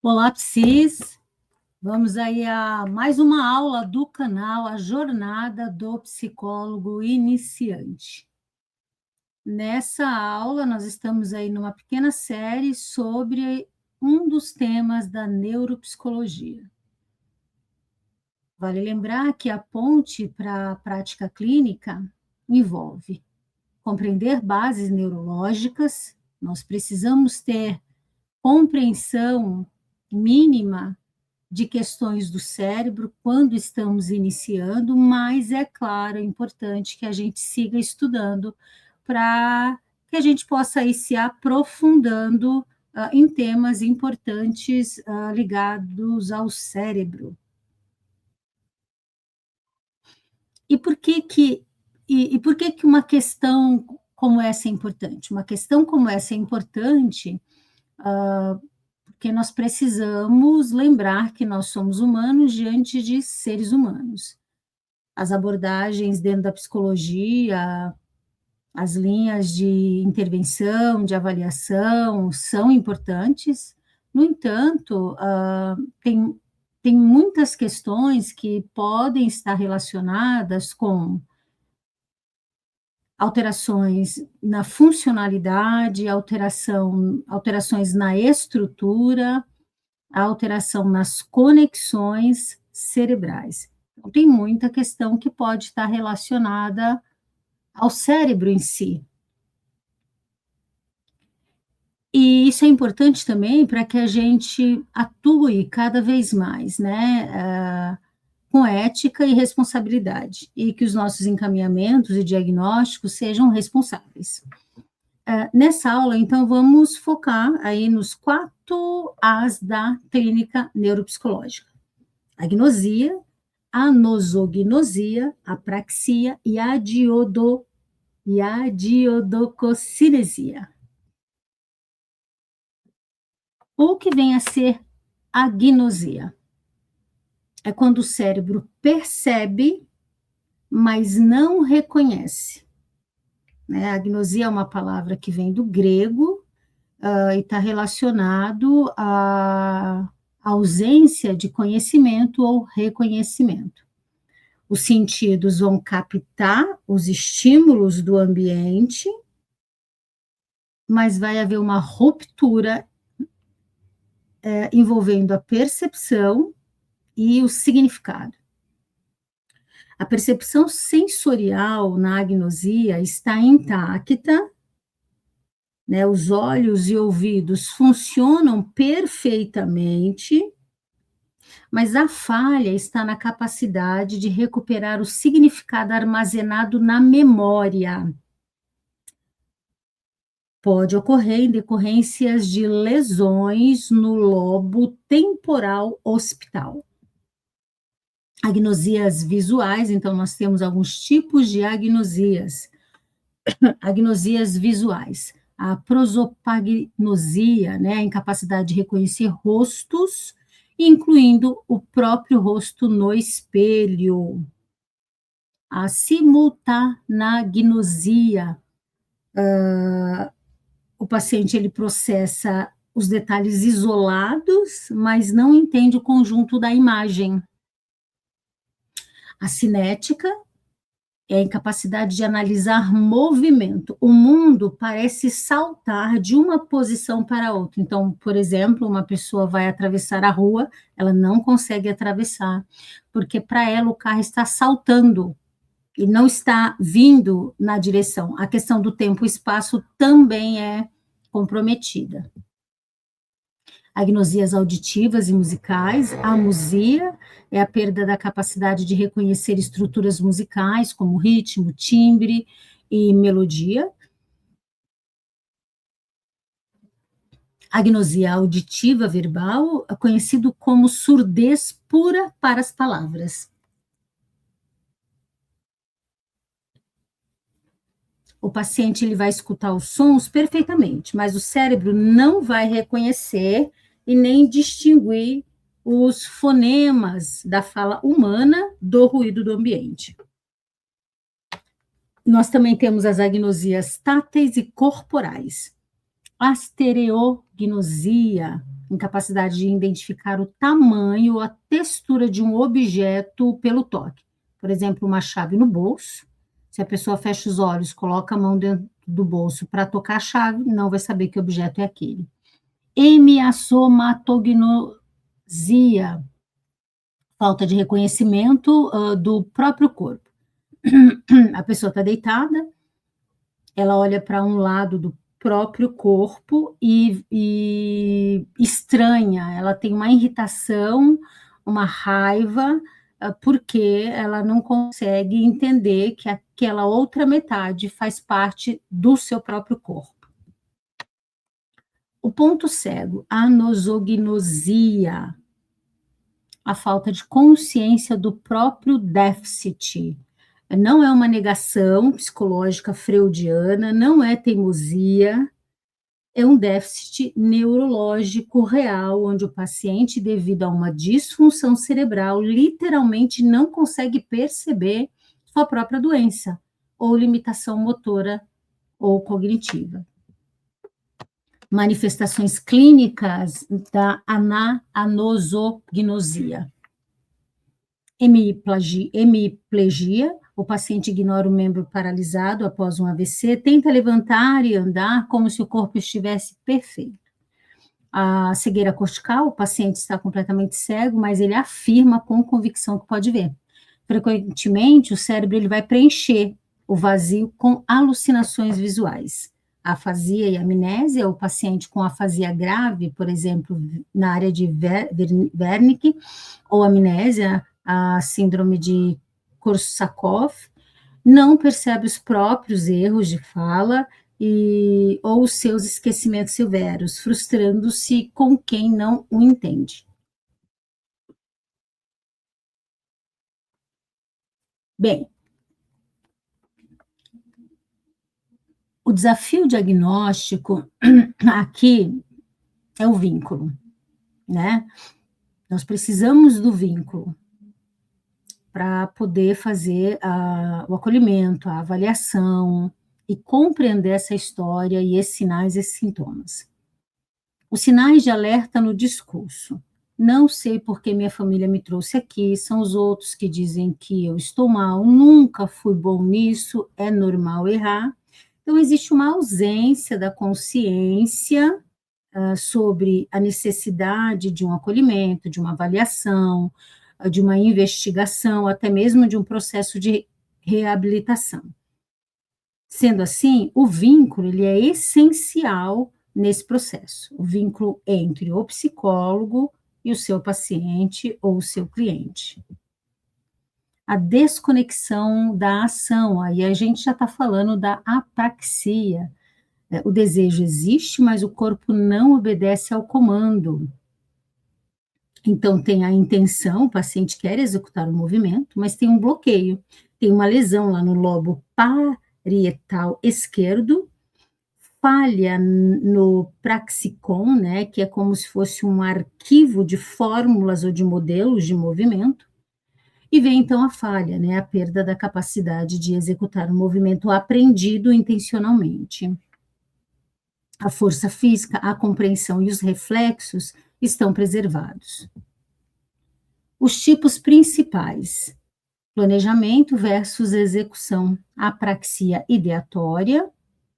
Olá, Psis! Vamos aí a mais uma aula do canal A Jornada do Psicólogo Iniciante. Nessa aula, nós estamos aí numa pequena série sobre um dos temas da neuropsicologia. Vale lembrar que a ponte para a prática clínica envolve compreender bases neurológicas, nós precisamos ter compreensão mínima de questões do cérebro quando estamos iniciando, mas é claro, é importante que a gente siga estudando para que a gente possa ir se aprofundando em temas importantes ligados ao cérebro. E por que uma questão como essa é importante? Uma questão como essa é importante porque nós precisamos lembrar que nós somos humanos diante de seres humanos. As abordagens dentro da psicologia, as linhas de intervenção, de avaliação, são importantes. No entanto, tem muitas questões que podem estar relacionadas com alterações na funcionalidade, alterações na estrutura, a alteração nas conexões cerebrais. Então, tem muita questão que pode estar relacionada ao cérebro em si. E isso é importante também para que a gente atue cada vez mais, né, com ética e responsabilidade, e que os nossos encaminhamentos e diagnósticos sejam responsáveis. Nessa aula, então, vamos focar aí nos 4 As da clínica neuropsicológica: agnosia, anosognosia, apraxia e adiodococinesia. O que vem a ser agnosia? É quando o cérebro percebe, mas não reconhece. A agnosia é uma palavra que vem do grego e está relacionado à ausência de conhecimento ou reconhecimento. Os sentidos vão captar os estímulos do ambiente, mas vai haver uma ruptura envolvendo a percepção e o significado. A percepção sensorial na agnosia está intacta, né? Os olhos e ouvidos funcionam perfeitamente, mas a falha está na capacidade de recuperar o significado armazenado na memória. Pode ocorrer em decorrências de lesões no lobo temporal occipital. Agnosias visuais, então nós temos alguns tipos de agnosias. Agnosias visuais. A prosopagnosia, né, a incapacidade de reconhecer rostos, incluindo o próprio rosto no espelho. A simultanagnosia, o paciente ele processa os detalhes isolados, mas não entende o conjunto da imagem. A cinética é a incapacidade de analisar movimento. O mundo parece saltar de uma posição para outra. Então, por exemplo, uma pessoa vai atravessar a rua, ela não consegue atravessar, porque para ela o carro está saltando e não está vindo na direção. A questão do tempo e espaço também é comprometida. Agnosias auditivas e musicais. A amusia é a perda da capacidade de reconhecer estruturas musicais, como ritmo, timbre e melodia. Agnosia auditiva verbal, conhecido como surdez pura para as palavras. O paciente ele vai escutar os sons perfeitamente, mas o cérebro não vai reconhecer e nem distinguir os fonemas da fala humana do ruído do ambiente. Nós também temos as agnosias táteis e corporais. A estereognosia, incapacidade de identificar o tamanho ou a textura de um objeto pelo toque. Por exemplo, uma chave no bolso, se a pessoa fecha os olhos, coloca a mão dentro do bolso para tocar a chave, não vai saber que objeto é aquele. Hemiassomatognosia, falta de reconhecimento do próprio corpo. A pessoa está deitada, ela olha para um lado do próprio corpo e estranha, ela tem uma irritação, uma raiva, porque ela não consegue entender que aquela outra metade faz parte do seu próprio corpo. O ponto cego, anosognosia, a falta de consciência do próprio déficit. Não é uma negação psicológica freudiana, não é teimosia, é um déficit neurológico real, onde o paciente, devido a uma disfunção cerebral, literalmente não consegue perceber sua própria doença, ou limitação motora ou cognitiva. Manifestações clínicas da anosognosia. Hemiplegia, o paciente ignora o membro paralisado após um AVC, tenta levantar e andar como se o corpo estivesse perfeito. A cegueira cortical, o paciente está completamente cego, mas ele afirma com convicção que pode ver. Frequentemente, o cérebro ele vai preencher o vazio com alucinações visuais. A afasia e a amnésia, o paciente com afasia grave, por exemplo, na área de Wernicke, ou amnésia, a síndrome de Korsakoff, não percebe os próprios erros de fala ou os seus esquecimentos severos, frustrando-se com quem não o entende. Bem, o desafio diagnóstico aqui é o vínculo, né? Nós precisamos do vínculo para poder fazer o acolhimento, a avaliação e compreender essa história e esses sinais, esses sintomas. Os sinais de alerta no discurso. Não sei por que minha família me trouxe aqui, são os outros que dizem que eu estou mal, nunca fui bom nisso, é normal errar. Então, existe uma ausência da consciência sobre a necessidade de um acolhimento, de uma avaliação, de uma investigação, até mesmo de um processo de reabilitação. Sendo assim, o vínculo ele é essencial nesse processo, o vínculo entre o psicólogo e o seu paciente ou o seu cliente. A desconexão da ação, aí a gente já está falando da apraxia. O desejo existe, mas o corpo não obedece ao comando. Então, tem a intenção, o paciente quer executar o movimento, mas tem um bloqueio, tem uma lesão lá no lobo parietal esquerdo, falha no praxicon, né, que é como se fosse um arquivo de fórmulas ou de modelos de movimento, e vem então a falha, né, a perda da capacidade de executar o movimento aprendido intencionalmente. A força física, a compreensão e os reflexos estão preservados. Os tipos principais: planejamento versus execução. A apraxia ideatória,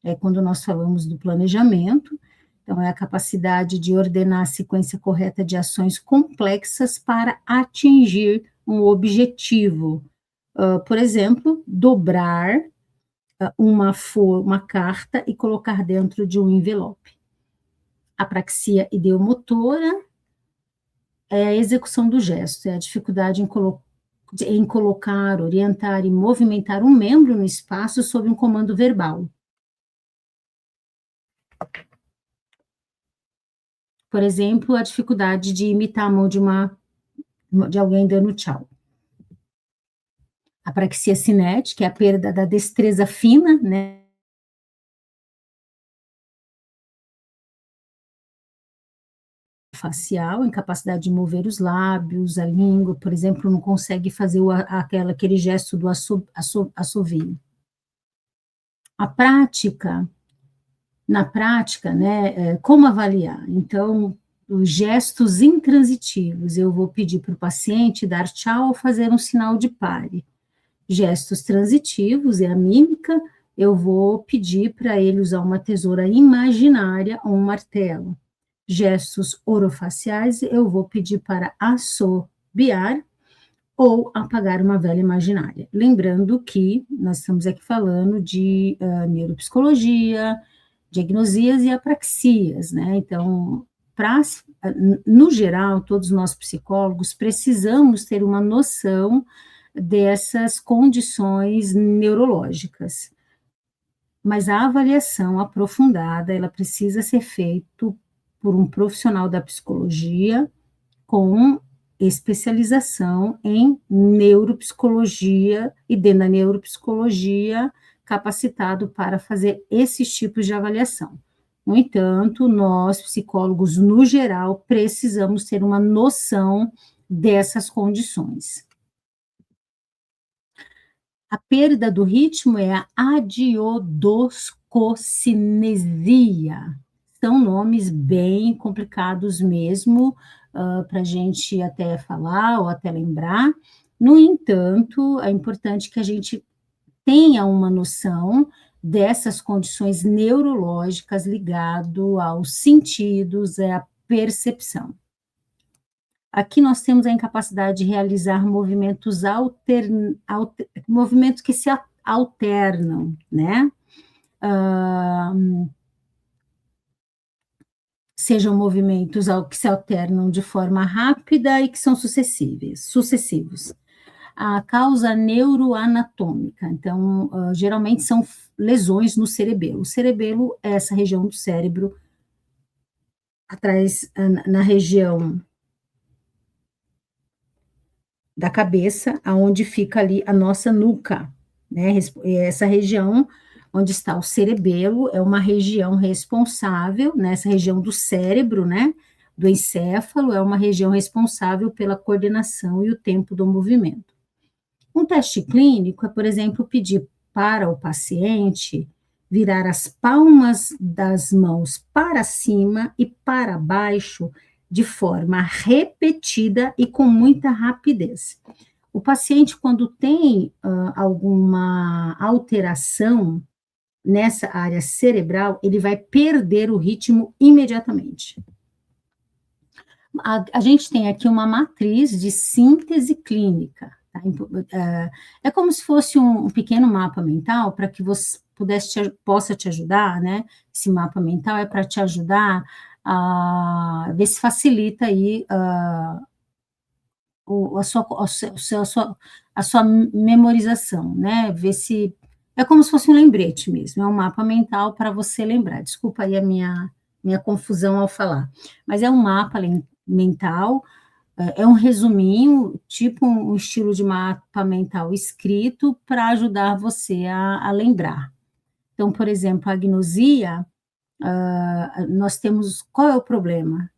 é quando nós falamos do planejamento, então é a capacidade de ordenar a sequência correta de ações complexas para atingir um objetivo. Por exemplo, dobrar uma carta e colocar dentro de um envelope. A apraxia ideomotora é a execução do gesto, é a dificuldade em colocar, orientar e movimentar um membro no espaço sob um comando verbal. Por exemplo, a dificuldade de imitar a mão de alguém dando tchau. A apraxia cinética é a perda da destreza fina, né? Facial, incapacidade de mover os lábios, a língua, por exemplo, não consegue fazer aquele gesto do assovio. Na prática, né, como avaliar? Então, os gestos intransitivos, eu vou pedir para o paciente dar tchau ou fazer um sinal de pare. Gestos transitivos é a mímica, eu vou pedir para ele usar uma tesoura imaginária ou um martelo. Gestos orofaciais, eu vou pedir para assobiar ou apagar uma vela imaginária. Lembrando que nós estamos aqui falando de neuropsicologia, diagnosias e apraxias, né? Então, no geral, todos nós psicólogos precisamos ter uma noção dessas condições neurológicas. Mas a avaliação aprofundada, ela precisa ser feita por um profissional da psicologia com especialização em neuropsicologia e dentro da neuropsicologia capacitado para fazer esses tipos de avaliação. No entanto, nós, psicólogos, no geral, precisamos ter uma noção dessas condições. A perda do ritmo é a adiodoscocinesia. São nomes bem complicados mesmo, para a gente até falar ou até lembrar. No entanto, é importante que a gente tenha uma noção dessas condições neurológicas ligado aos sentidos, à percepção. Aqui nós temos a incapacidade de realizar movimentos movimentos que se alternam, né? Sejam movimentos que se alternam de forma rápida e que são sucessivos. A causa neuroanatômica, então, geralmente são lesões no cerebelo. O cerebelo é essa região do cérebro, atrás, na região da cabeça, aonde fica ali a nossa nuca, né? Essa região onde está o cerebelo é uma região responsável, nessa região do cérebro, né? Do encéfalo, é uma região responsável pela coordenação e o tempo do movimento. Um teste clínico é, por exemplo, pedir para o paciente virar as palmas das mãos para cima e para baixo de forma repetida e com muita rapidez. O paciente, quando tem alguma alteração nessa área cerebral, ele vai perder o ritmo imediatamente. A gente tem aqui uma matriz de síntese clínica. Tá? É como se fosse um pequeno mapa mental para que você possa te ajudar, né? Esse mapa mental é para te ajudar a ver se facilita aí a sua memorização, né? Ver se é como se fosse um lembrete mesmo, é um mapa mental para você lembrar. Desculpa aí a minha confusão ao falar, mas é um mapa mental, é um resuminho, tipo um estilo de mapa mental escrito para ajudar você a lembrar. Então, por exemplo, a agnosia, nós temos, qual é o problema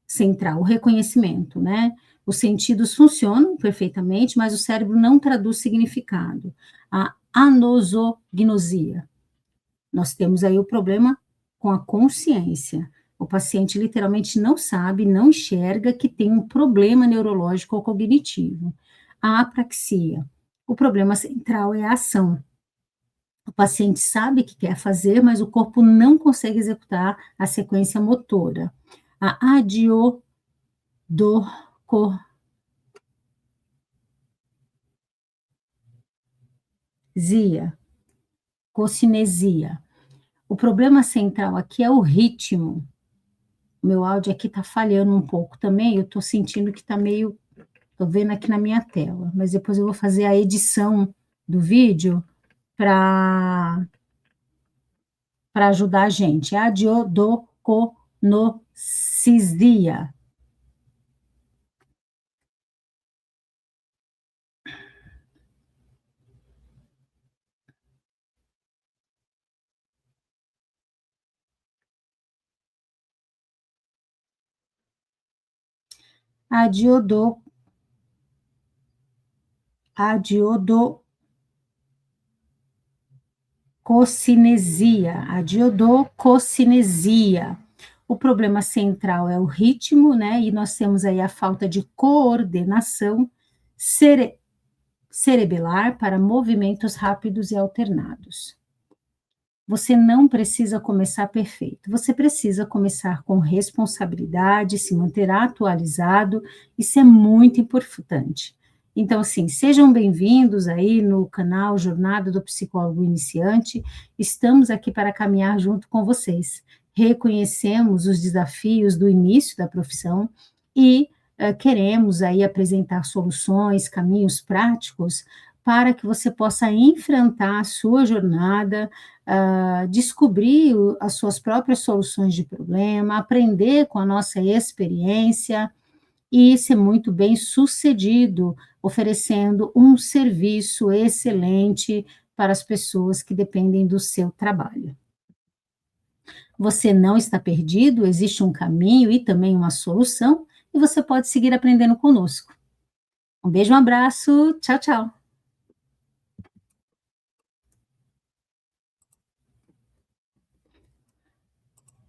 central? O reconhecimento, né? Os sentidos funcionam perfeitamente, mas o cérebro não traduz significado. A anosognosia. Nós temos aí o problema com a consciência. O paciente literalmente não sabe, não enxerga que tem um problema neurológico ou cognitivo. A apraxia. O problema central é a ação. O paciente sabe que quer fazer, mas o corpo não consegue executar a sequência motora. A cocinesia. O problema central aqui é o ritmo. O meu áudio aqui está falhando um pouco também, eu estou sentindo que está meio. Estou vendo aqui na minha tela, mas depois eu vou fazer a edição do vídeo para ajudar a gente. A diodoconocisia. A diodococinesia. O problema central é o ritmo, né, e nós temos aí a falta de coordenação cerebelar para movimentos rápidos e alternados. Você não precisa começar perfeito, você precisa começar com responsabilidade, se manter atualizado, isso é muito importante. Então, assim, sejam bem-vindos aí no canal Jornada do Psicólogo Iniciante, estamos aqui para caminhar junto com vocês. Reconhecemos os desafios do início da profissão e queremos aí apresentar soluções, caminhos práticos para que você possa enfrentar a sua jornada, descobrir as suas próprias soluções de problema, aprender com a nossa experiência e ser muito bem-sucedido, oferecendo um serviço excelente para as pessoas que dependem do seu trabalho. Você não está perdido, existe um caminho e também uma solução, e você pode seguir aprendendo conosco. Um beijo, um abraço, tchau, tchau.